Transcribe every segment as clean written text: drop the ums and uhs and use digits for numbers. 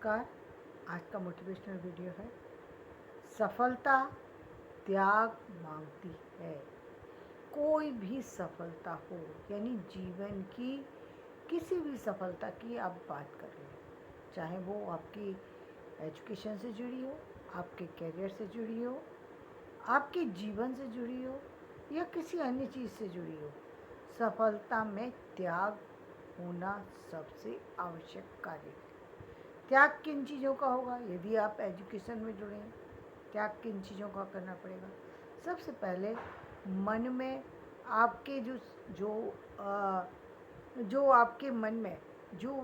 नमस्कार। आज का मोटिवेशनल वीडियो है, सफलता त्याग मांगती है। कोई भी सफलता हो, यानी जीवन की किसी भी सफलता की आप बात कर लें, चाहे वो आपकी एजुकेशन से जुड़ी हो, आपके करियर से जुड़ी हो, आपके जीवन से जुड़ी हो या किसी अन्य चीज़ से जुड़ी हो, सफलता में त्याग होना सबसे आवश्यक कार्य है। त्याग किन चीज़ों का होगा? यदि आप एजुकेशन में जुड़े हैं, त्याग किन चीज़ों का करना पड़ेगा? सबसे पहले मन में आपके जो जो आपके मन में जो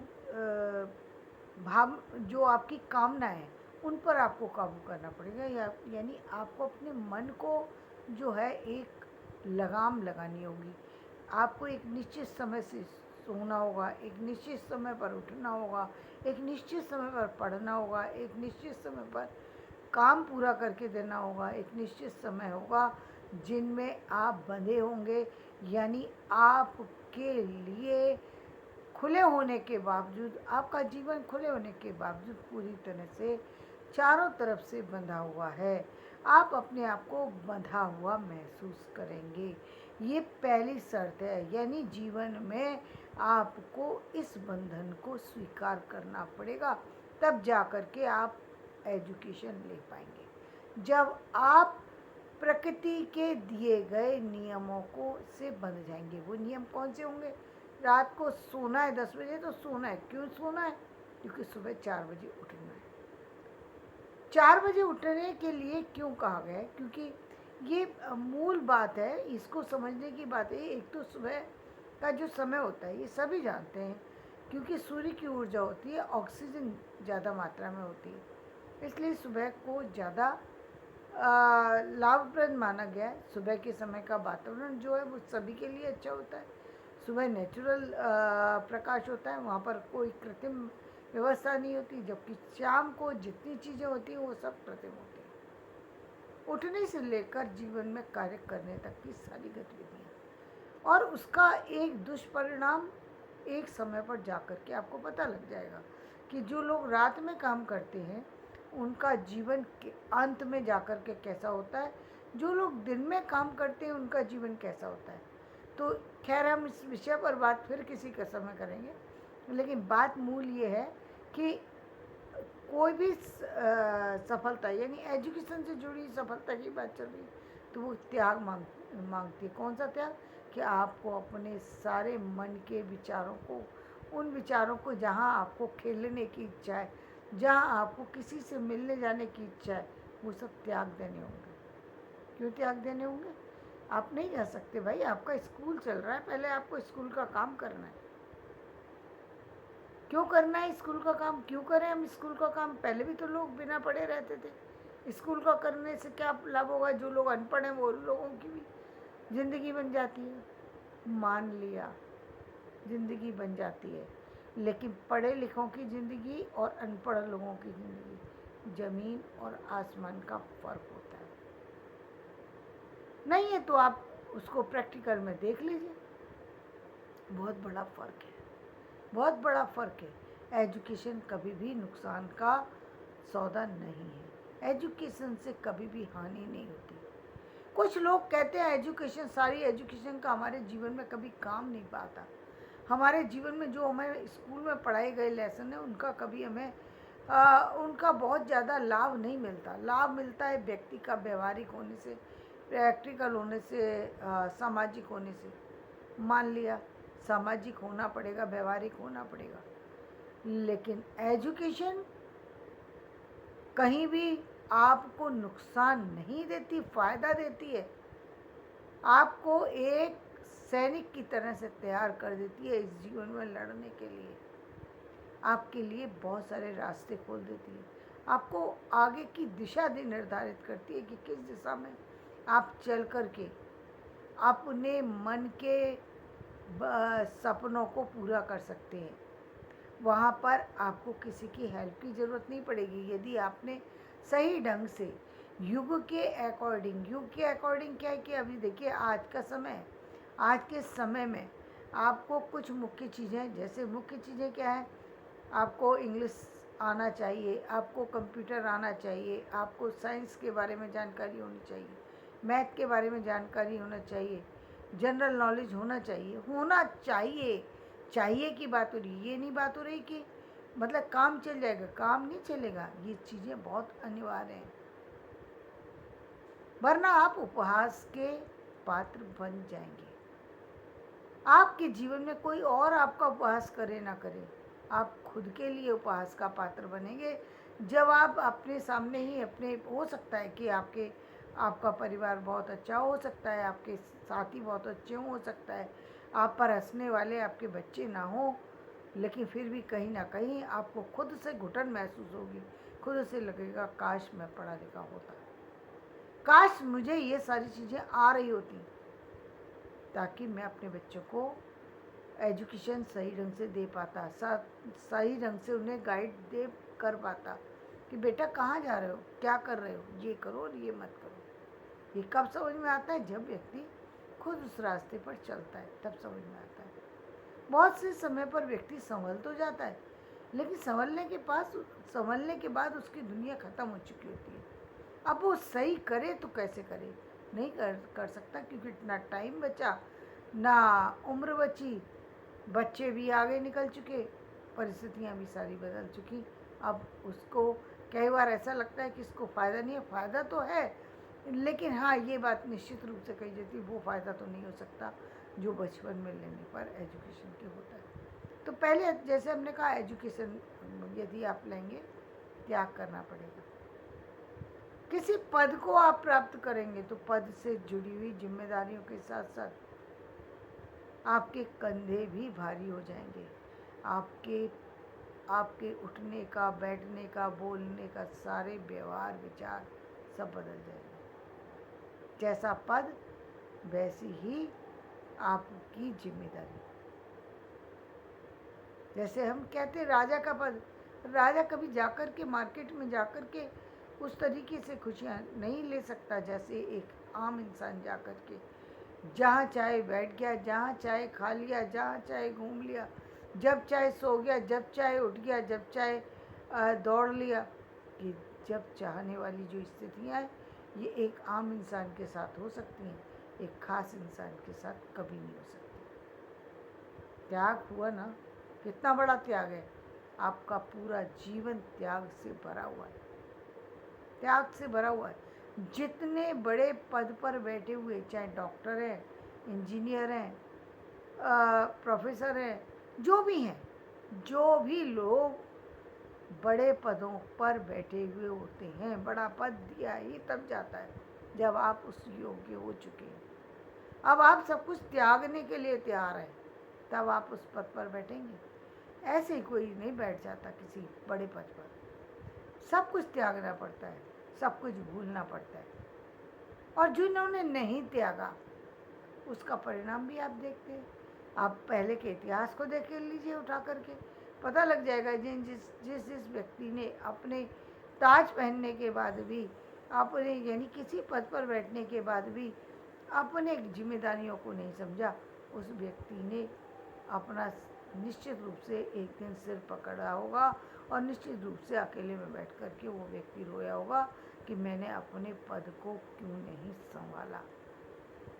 भाव, जो आपकी कामना है, उन पर आपको काबू करना पड़ेगा। यानी आपको अपने मन को जो है एक लगाम लगानी होगी। आपको एक निश्चित समय से सोना होगा, एक निश्चित समय पर उठना होगा, एक निश्चित समय पर पढ़ना होगा, एक निश्चित समय पर काम पूरा करके देना होगा, एक निश्चित समय होगा जिनमें आप बंधे होंगे। यानी आपके लिए खुले होने के बावजूद, आपका जीवन खुले होने के बावजूद पूरी तरह से चारों तरफ से बंधा हुआ है। आप अपने आप को बंधा हुआ महसूस करेंगे। ये पहली शर्त है, यानी जीवन में आपको इस बंधन को स्वीकार करना पड़ेगा, तब जा कर के आप एजुकेशन ले पाएंगे। जब आप प्रकृति के दिए गए नियमों को से बंध जाएंगे। वो नियम कौन से होंगे? रात को सोना है 10 बजे तो सोना है। क्यों सोना है? क्योंकि सुबह 4 बजे उठना है। 4 बजे उठने के लिए क्यों कहा गया है? क्योंकि ये मूल बात है, इसको समझने की बात है। एक तो सुबह का जो समय होता है, ये सभी जानते हैं, क्योंकि सूर्य की ऊर्जा होती है, ऑक्सीजन ज़्यादा मात्रा में होती है, इसलिए सुबह को ज़्यादा लाभप्रद माना गया है। सुबह के समय का वातावरण जो है वो सभी के लिए अच्छा होता है। सुबह नेचुरल प्रकाश होता है, वहाँ पर कोई कृत्रिम व्यवस्था नहीं होती, जबकि शाम को जितनी चीज़ें होती हैं वो सब कृत्रिम होती हैं। उठने से लेकर जीवन में कार्य करने तक की सारी गतिविधियाँ, और उसका एक दुष्परिणाम एक समय पर जाकर के आपको पता लग जाएगा कि जो लोग रात में काम करते हैं उनका जीवन के अंत में जाकर के कैसा होता है, जो लोग दिन में काम करते हैं उनका जीवन कैसा होता है। तो खैर, हम इस विषय पर बात फिर किसी का समय करेंगे, लेकिन बात मूल ये है कि कोई भी सफलता, यानी एजुकेशन से जुड़ी सफलता की बात चल रही है, तो वो त्याग मांगती है। कौन सा त्याग? कि आपको अपने सारे मन के विचारों को, उन विचारों को जहाँ आपको खेलने की इच्छा है, जहाँ आपको किसी से मिलने जाने की इच्छा है, वो सब त्याग देने होंगे। क्यों त्याग देने होंगे? आप नहीं जा सकते भाई, आपका स्कूल चल रहा है, पहले आपको स्कूल का काम करना है। क्यों करना है स्कूल का काम? क्यों करें हम स्कूल का काम? पहले भी तो लोग बिना पढ़े रहते थे। स्कूल का करने से क्या लाभ होगा? जो लोग अनपढ़ हैं वो लोगों की भी ज़िंदगी बन जाती है। मान लिया, ज़िंदगी बन जाती है, लेकिन पढ़े लिखों की ज़िंदगी और अनपढ़ लोगों की ज़िंदगी, ज़मीन और आसमान का फ़र्क होता है। नहीं है तो आप उसको प्रैक्टिकल में देख लीजिए, बहुत बड़ा फ़र्क है, बहुत बड़ा फ़र्क है। एजुकेशन कभी भी नुकसान का सौदा नहीं है, एजुकेशन से कभी भी हानि नहीं होती। कुछ लोग कहते हैं एजुकेशन, सारी एजुकेशन का हमारे जीवन में कभी काम नहीं पाता। हमारे जीवन में जो हमें स्कूल में पढ़ाए गए लेसन है उनका कभी हमें उनका बहुत ज़्यादा लाभ नहीं मिलता। लाभ मिलता है व्यक्ति का व्यवहारिक होने से, प्रैक्टिकल होने से, सामाजिक होने से। मान लिया सामाजिक होना पड़ेगा, व्यवहारिक होना पड़ेगा, लेकिन एजुकेशन कहीं भी आपको नुकसान नहीं देती, फ़ायदा देती है। आपको एक सैनिक की तरह से तैयार कर देती है इस जीवन में लड़ने के लिए। आपके लिए बहुत सारे रास्ते खोल देती है, आपको आगे की दिशा निर्धारित करती है कि किस दिशा में आप चल कर के अपने मन के सपनों को पूरा कर सकते हैं। वहाँ पर आपको किसी की हेल्प की ज़रूरत नहीं पड़ेगी, यदि आपने सही ढंग से युग के अकॉर्डिंग क्या है कि अभी देखिए आज का समय है, आज के समय में आपको कुछ मुख्य चीज़ें, जैसे मुख्य चीज़ें क्या है, आपको इंग्लिश आना चाहिए, आपको कंप्यूटर आना चाहिए, आपको साइंस के बारे में जानकारी होनी चाहिए, मैथ के बारे में जानकारी होना चाहिए, जनरल नॉलेज होना चाहिए, होना चाहिए। चाहिए की बात हो रही, ये नहीं बात हो रही कि मतलब काम चल जाएगा, काम नहीं चलेगा। ये चीज़ें बहुत अनिवार्य हैं, वरना आप उपहास के पात्र बन जाएंगे। आपके जीवन में कोई और आपका उपहास करे ना करे, आप खुद के लिए उपहास का पात्र बनेंगे। जब आप अपने सामने ही अपने, हो सकता है कि आपका परिवार बहुत अच्छा हो सकता है, आपके साथी बहुत अच्छे हो सकता है, आप पर हंसने वाले आपके बच्चे ना हो, लेकिन फिर भी कहीं ना कहीं आपको खुद से घुटन महसूस होगी, खुद से लगेगा काश मैं पढ़ा लिखा होता, काश मुझे ये सारी चीज़ें आ रही होती, ताकि मैं अपने बच्चों को एजुकेशन सही ढंग से दे पाता, सही ढंग से उन्हें गाइड दे कर पाता कि बेटा कहाँ जा रहे हो, क्या कर रहे हो, ये करो और ये मत करो। ये कब समझ में आता है? जब व्यक्ति खुद उस रास्ते पर चलता है, तब समझ में आता है। बहुत से समय पर व्यक्ति संभल तो जाता है, लेकिन संभलने के बाद उसकी दुनिया ख़त्म हो चुकी होती है। अब वो सही करे तो कैसे करे? नहीं कर सकता, क्योंकि ना टाइम बचा, ना उम्र बची, बच्चे भी आगे निकल चुके, परिस्थितियाँ भी सारी बदल चुकी। अब उसको कई बार ऐसा लगता है कि इसको फ़ायदा नहीं है, फ़ायदा तो है, लेकिन हाँ ये बात निश्चित रूप से कही जाती है, वो फ़ायदा तो नहीं हो सकता जो बचपन में लेने पर एजुकेशन के होता है। तो पहले जैसे हमने कहा, एजुकेशन यदि आप लेंगे, त्याग करना पड़ेगा। किसी पद को आप प्राप्त करेंगे तो पद से जुड़ी हुई जिम्मेदारियों के साथ साथ आपके कंधे भी भारी हो जाएंगे। आपके आपके उठने का, बैठने का, बोलने का, सारे व्यवहार विचार सब बदल जाएंगे। जैसा पद वैसी ही आपकी जिम्मेदारी। जैसे हम कहते हैं राजा का पद, राजा कभी जाकर के मार्केट में जाकर के उस तरीके से खुशियाँ नहीं ले सकता जैसे एक आम इंसान जाकर के जहाँ चाहे बैठ गया, जहाँ चाहे खा लिया, जहाँ चाहे घूम लिया, जब चाहे सो गया, जब चाहे उठ गया, जब चाहे दौड़ लिया। कि जब चाहने वाली जो स्थितियाँ हैं, ये एक आम इंसान के साथ हो सकती हैं, एक खास इंसान के साथ कभी नहीं हो सकती। त्याग हुआ ना, कितना बड़ा त्याग है। आपका पूरा जीवन त्याग से भरा हुआ है, त्याग से भरा हुआ है। जितने बड़े पद पर बैठे हुए, चाहे डॉक्टर हैं, इंजीनियर हैं, प्रोफेसर हैं, जो भी हैं, जो भी लोग बड़े पदों पर बैठे हुए होते हैं, बड़ा पद दिया ही तब जाता है जब आप उस योग्य हो चुके हैं। अब आप सब कुछ त्यागने के लिए तैयार हैं, तब आप उस पद पर बैठेंगे। ऐसे ही कोई नहीं बैठ जाता किसी बड़े पद पर, सब कुछ त्यागना पड़ता है, सब कुछ भूलना पड़ता है। और जिन्होंने नहीं त्यागा उसका परिणाम भी आप देखते हैं। आप पहले के इतिहास को देख लीजिए उठा करके, पता लग जाएगा जिस व्यक्ति ने अपने ताज पहनने के बाद भी, अपने यानी किसी पद पर बैठने के बाद भी अपने जिम्मेदारियों को नहीं समझा, उस व्यक्ति ने अपना निश्चित रूप से एक दिन सिर पकड़ा होगा और निश्चित रूप से अकेले में बैठ कर के वो व्यक्ति रोया होगा कि मैंने अपने पद को क्यों नहीं संभाला,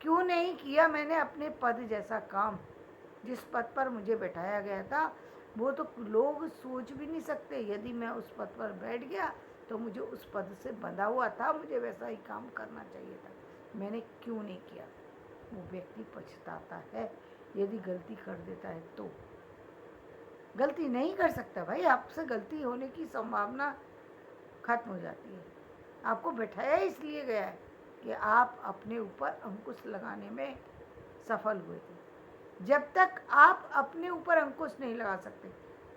क्यों नहीं किया मैंने अपने पद जैसा काम। जिस पद पर मुझे बैठाया गया था वो तो लोग सोच भी नहीं सकते, यदि मैं उस पद पर बैठ गया तो मुझे उस पद से बंधा हुआ था, मुझे वैसा ही काम करना चाहिए था, मैंने क्यों नहीं किया। वो व्यक्ति पछताता है यदि गलती कर देता है तो। गलती नहीं कर सकता भाई, आपसे गलती होने की संभावना खत्म हो जाती है। आपको बैठाया इसलिए गया है कि आप अपने ऊपर अंकुश लगाने में सफल हुए थे। जब तक आप अपने ऊपर अंकुश नहीं लगा सकते,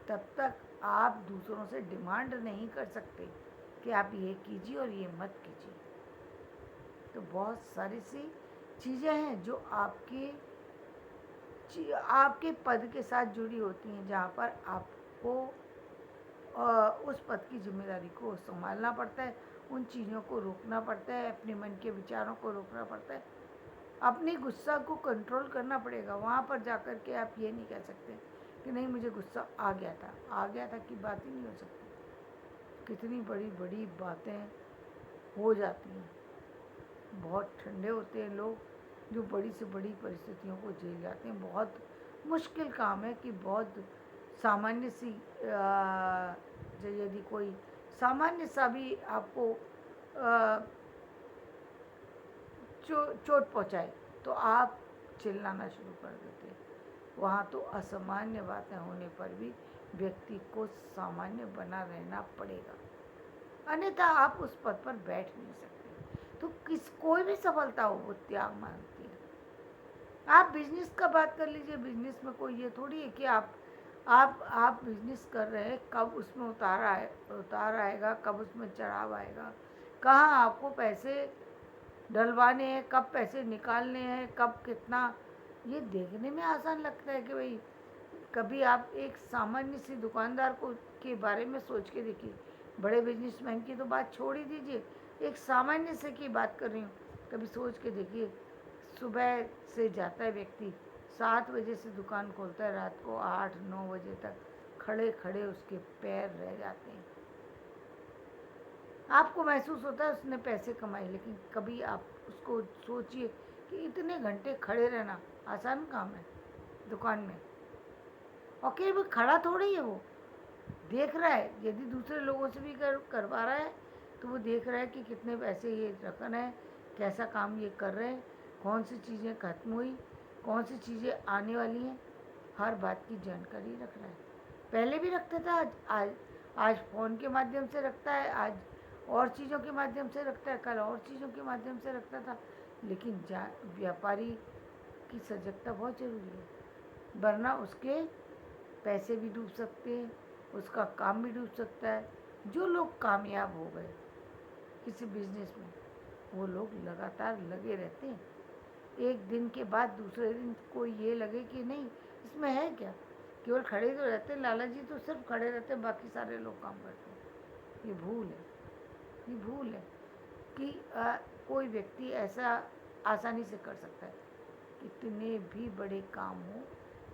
तब तक आप दूसरों से डिमांड नहीं कर सकते कि आप ये कीजिए और ये मत कीजिए। तो बहुत सारी सी चीज़ें हैं जो आपके पद के साथ जुड़ी होती हैं, जहाँ पर आपको उस पद की जिम्मेदारी को संभालना पड़ता है, उन चीज़ों को रोकना पड़ता है, अपने मन के विचारों को रोकना पड़ता है, अपने गुस्सा को कंट्रोल करना पड़ेगा। वहाँ पर जाकर के आप ये नहीं कह सकते कि नहीं मुझे गुस्सा आ गया था की बात ही नहीं हो सकती। कितनी बड़ी बड़ी बातें हो जाती हैं। बहुत ठंडे होते हैं लोग जो बड़ी से बड़ी परिस्थितियों को झेल जाते हैं। बहुत मुश्किल काम है कि बहुत सामान्य सी यदि कोई सामान्य सा भी आपको चोट पहुंचाए तो आप चिल्लाना शुरू कर देते हैं। वहाँ तो असामान्य बातें होने पर भी व्यक्ति को सामान्य बना रहना पड़ेगा, अन्यथा आप उस पद पर बैठ नहीं सकते। तो कोई भी सफलता हो वो त्याग मांगती है। आप बिजनेस का बात कर लीजिए। बिजनेस में कोई ये थोड़ी है कि आप बिजनेस कर रहे हैं, कब उसमें उतार आएगा, कब उसमें चढ़ाव आएगा, कहाँ आपको पैसे डलवाने हैं, कब पैसे निकालने हैं, कब कितना, ये देखने में आसान लगता है कि भाई कभी आप एक सामान्य सी दुकानदार को के बारे में सोच के देखिए। बड़े बिजनेसमैन की तो बात छोड़ ही दीजिए, एक सामान्य से की बात कर रही हूँ। कभी सोच के देखिए, सुबह से जाता है व्यक्ति, 7 बजे से दुकान खोलता है, रात को 8-9 बजे तक खड़े खड़े उसके पैर रह जाते हैं। आपको महसूस होता है उसने पैसे कमाए, लेकिन कभी आप उसको सोचिए कि इतने घंटे खड़े रहना आसान काम है दुकान में। और कि वो खड़ा थोड़ी है, वो देख रहा है। यदि दूसरे लोगों से भी करवा रहा है तो वो देख रहा है कि कितने पैसे ये रखना है, कैसा काम ये कर रहे हैं, कौन सी चीज़ें खत्म हुई, कौन सी चीज़ें आने वाली हैं, हर बात की जानकारी रख रहा है। पहले भी रखता था, आज फ़ोन के माध्यम से रखता है, आज और चीज़ों के माध्यम से रखता है, कल और चीज़ों के माध्यम से रखता था। लेकिन व्यापारी की सजगता बहुत ज़रूरी है, वरना उसके पैसे भी डूब सकते हैं, उसका काम भी डूब सकता है। जो लोग कामयाब हो गए किसी बिजनेस में, वो लोग लगातार लगे रहते हैं। एक दिन के बाद दूसरे दिन कोई ये लगे कि नहीं इसमें है क्या, केवल खड़े तो रहते हैं, लाला जी तो सिर्फ खड़े रहते हैं, बाकी सारे लोग काम करते हैं। ये भूल है, ये भूल है कि कोई व्यक्ति ऐसा आसानी से कर सकता है। कितने भी बड़े काम हो,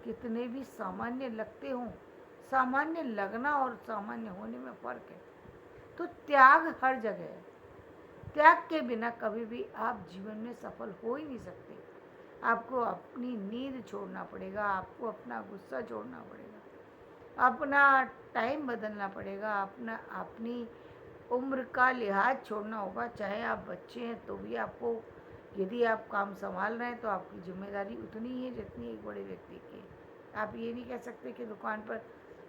कितने भी सामान्य लगते हों, सामान्य लगना और सामान्य होने में फ़र्क है। तो त्याग हर जगह है। त्याग के बिना कभी भी आप जीवन में सफल हो ही नहीं सकते। आपको अपनी नींद छोड़ना पड़ेगा, आपको अपना गुस्सा छोड़ना पड़ेगा, अपना टाइम बदलना पड़ेगा, अपनी उम्र का लिहाज छोड़ना होगा। चाहे आप बच्चे हैं तो भी आपको, यदि आप काम संभाल रहे हैं तो आपकी जिम्मेदारी उतनी ही है जितनी एक बड़े व्यक्ति की है। आप ये नहीं कह सकते कि दुकान पर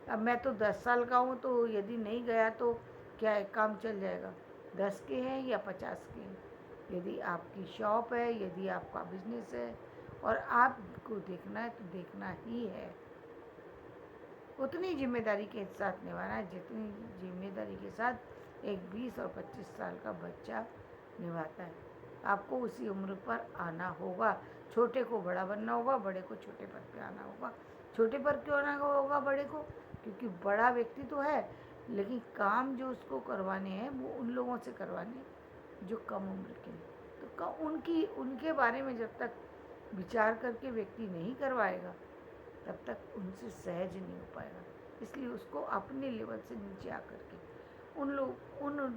अब मैं तो 10 साल का हूँ तो यदि नहीं गया तो क्या है, काम चल जाएगा। 10 के हैं या 50 के हैं, यदि आपकी शॉप है, यदि आपका बिजनेस है और आपको देखना है तो देखना ही है। उतनी जिम्मेदारी के साथ निभाना है जितनी जिम्मेदारी के साथ एक 20 और 25 साल का बच्चा निभाता है। आपको उसी उम्र पर आना होगा। छोटे को बड़ा बनना होगा, बड़े को छोटे पर पे आना होगा। छोटे पर क्यों आना होगा बड़े को? क्योंकि बड़ा व्यक्ति तो है, लेकिन काम जो उसको करवाने हैं वो उन लोगों से करवाने जो कम उम्र के हैं। तो उनके बारे में जब तक विचार करके व्यक्ति नहीं करवाएगा तब तक उनसे सहज नहीं हो पाएगा। इसलिए उसको अपने लेवल से नीचे आकर के उन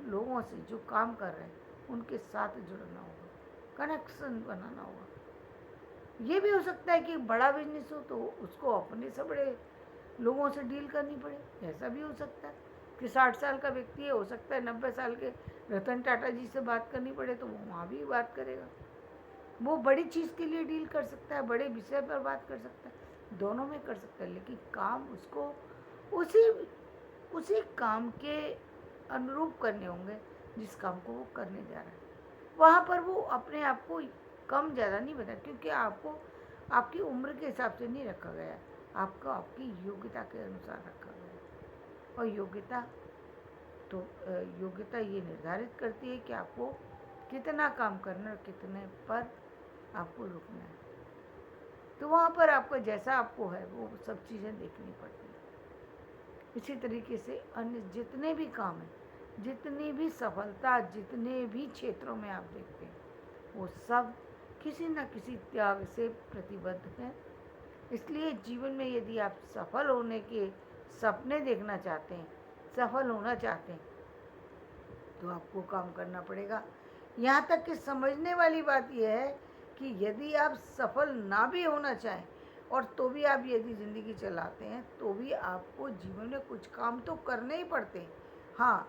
लोगों से जो काम कर रहे हैं उनके साथ जुड़ना होगा, कनेक्शन बनाना होगा। ये भी हो सकता है कि बड़ा बिजनेस हो तो उसको अपने से बड़े लोगों से डील करनी पड़े, ऐसा भी हो सकता है कि 60 साल का व्यक्ति है, हो सकता है 90 साल के रतन टाटा जी से बात करनी पड़े तो वो वहाँ भी बात करेगा। वो बड़ी चीज़ के लिए डील कर सकता है, बड़े विषय पर बात कर सकता है, दोनों में कर सकता है, लेकिन काम उसको उसी काम के अनुरूप करने होंगे जिस काम को वो करने जा रहा है। वहाँ पर वो अपने आप को कम ज़्यादा नहीं बता, क्योंकि आपको आपकी उम्र के हिसाब से नहीं रखा गया, आपको आपकी योग्यता के अनुसार रखा गया। और योग्यता ये निर्धारित करती है कि आपको कितना काम करना है और कितने पर आपको रुकना है। तो वहाँ पर आपको जैसा आपको है वो सब चीज़ें देखनी पड़ती हैं। इसी तरीके से अन्य जितने भी काम हैं, जितनी भी सफलता, जितने भी क्षेत्रों में आप देखते हैं, वो सब किसी न किसी त्याग से प्रतिबद्ध हैं। इसलिए जीवन में यदि आप सफल होने के सपने देखना चाहते हैं, सफल होना चाहते हैं, तो आपको काम करना पड़ेगा। यहाँ तक कि समझने वाली बात यह है कि यदि आप सफल ना भी होना चाहें और तो भी आप यदि ज़िंदगी चलाते हैं तो भी आपको जीवन में कुछ काम तो करने ही पड़ते हैं। हाँ,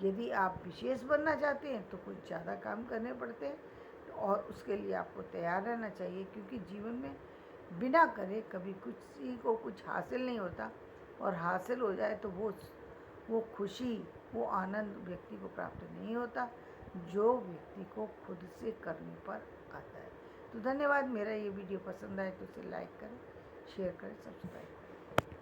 यदि आप विशेष बनना चाहते हैं तो कुछ ज़्यादा काम करने पड़ते हैं और उसके लिए आपको तैयार रहना चाहिए, क्योंकि जीवन में बिना करे कभी किसी को कुछ हासिल नहीं होता, और हासिल हो जाए तो वो खुशी, वो आनंद व्यक्ति को प्राप्त नहीं होता जो व्यक्ति को खुद से करने पर आता है। तो धन्यवाद। मेरा ये वीडियो पसंद आए तो इसे लाइक करें, शेयर करें, सब्सक्राइब करें।